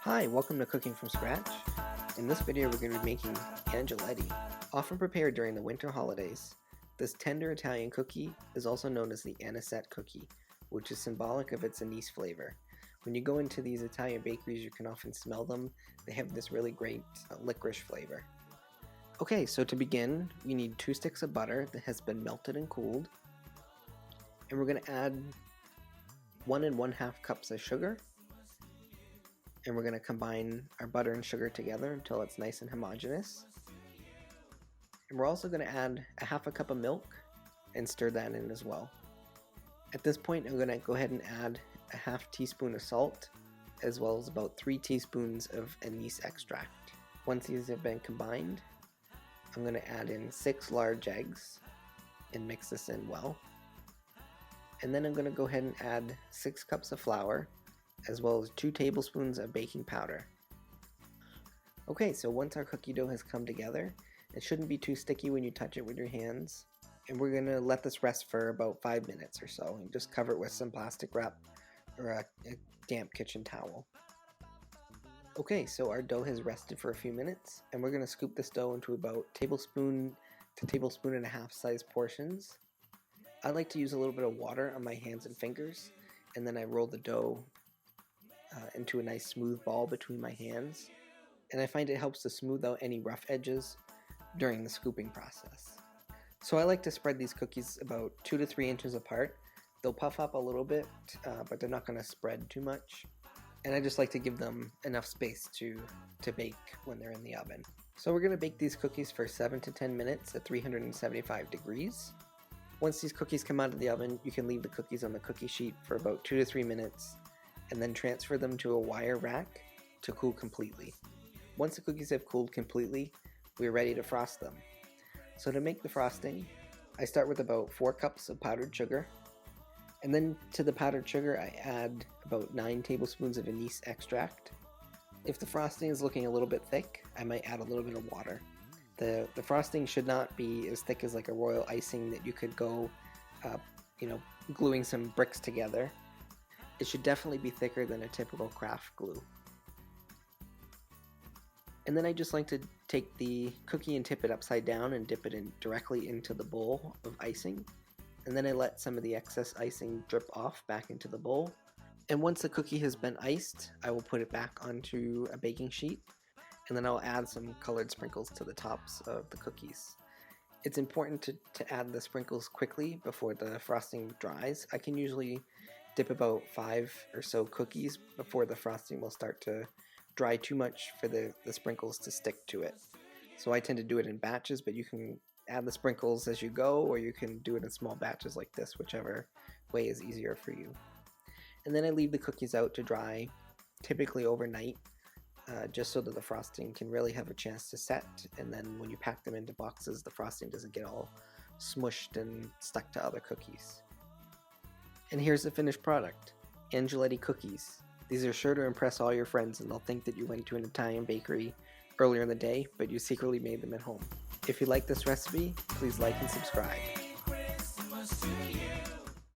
Hi, welcome to Cooking from Scratch. In this video we're going to be making Angeletti. Often prepared during the winter holidays, this tender Italian cookie is also known as the Anisette cookie, which is symbolic of its anise flavor. When you go into these Italian bakeries you can often smell them. They have this really great licorice flavor. Okay, so to begin we need 2 sticks of butter that has been melted and cooled. And we're going to add 1 1/2 cups of sugar. And we're going to combine our butter and sugar together until it's nice and homogeneous. And we're also going to add a 1/2 cup of milk and stir that in as well. At this point I'm going to go ahead and add a 1/2 teaspoon of salt as well as about 3 teaspoons of anise extract. Once these have been combined, I'm going to add in 6 large eggs and mix this in well. And then I'm going to go ahead and add 6 cups of flour as well as 2 tablespoons of baking powder. Okay, so once our cookie dough has come together, it shouldn't be too sticky when you touch it with your hands. And we're going to let this rest for about 5 minutes or so and just cover it with some plastic wrap or a damp kitchen towel. Okay, so our dough has rested for a few minutes and we're going to scoop this dough into about tablespoon to tablespoon and a half size portions. I like to use a little bit of water on my hands and fingers, and then I roll the dough into a nice smooth ball between my hands, and I find it helps to smooth out any rough edges during the scooping process. So I like to spread these cookies about 2 to 3 inches apart. They'll puff up a little bit, but they're not going to spread too much, and I just like to give them enough space to bake when they're in the oven. So we're going to bake these cookies for 7 to 10 minutes at 375 degrees. Once these cookies come out of the oven, you can leave the cookies on the cookie sheet for about 2 to 3 minutes and then transfer them to a wire rack to cool completely. Once the cookies have cooled completely, we're ready to frost them. So to make the frosting, I start with about 4 cups of powdered sugar, and then to the powdered sugar I add about 9 tablespoons of anise extract. If the frosting is looking a little bit thick, I might add a little bit of water. The frosting should not be as thick as like a royal icing that you could go gluing some bricks together. It should definitely be thicker than a typical craft glue. And then I just like to take the cookie and tip it upside down and dip it in directly into the bowl of icing. And then I let some of the excess icing drip off back into the bowl. And once the cookie has been iced, I will put it back onto a baking sheet, and then I'll add some colored sprinkles to the tops of the cookies. It's important to add the sprinkles quickly before the frosting dries. I can usually dip about 5 or so cookies before the frosting will start to dry too much for the sprinkles to stick to it. So I tend to do it in batches, but you can add the sprinkles as you go, or you can do it in small batches like this, whichever way is easier for you. And then I leave the cookies out to dry, typically overnight, just so that the frosting can really have a chance to set, and then when you pack them into boxes the frosting doesn't get all smushed and stuck to other cookies. And here's the finished product, Angeletti cookies. These are sure to impress all your friends and they'll think that you went to an Italian bakery earlier in the day, but you secretly made them at home. If you like this recipe, please like and subscribe.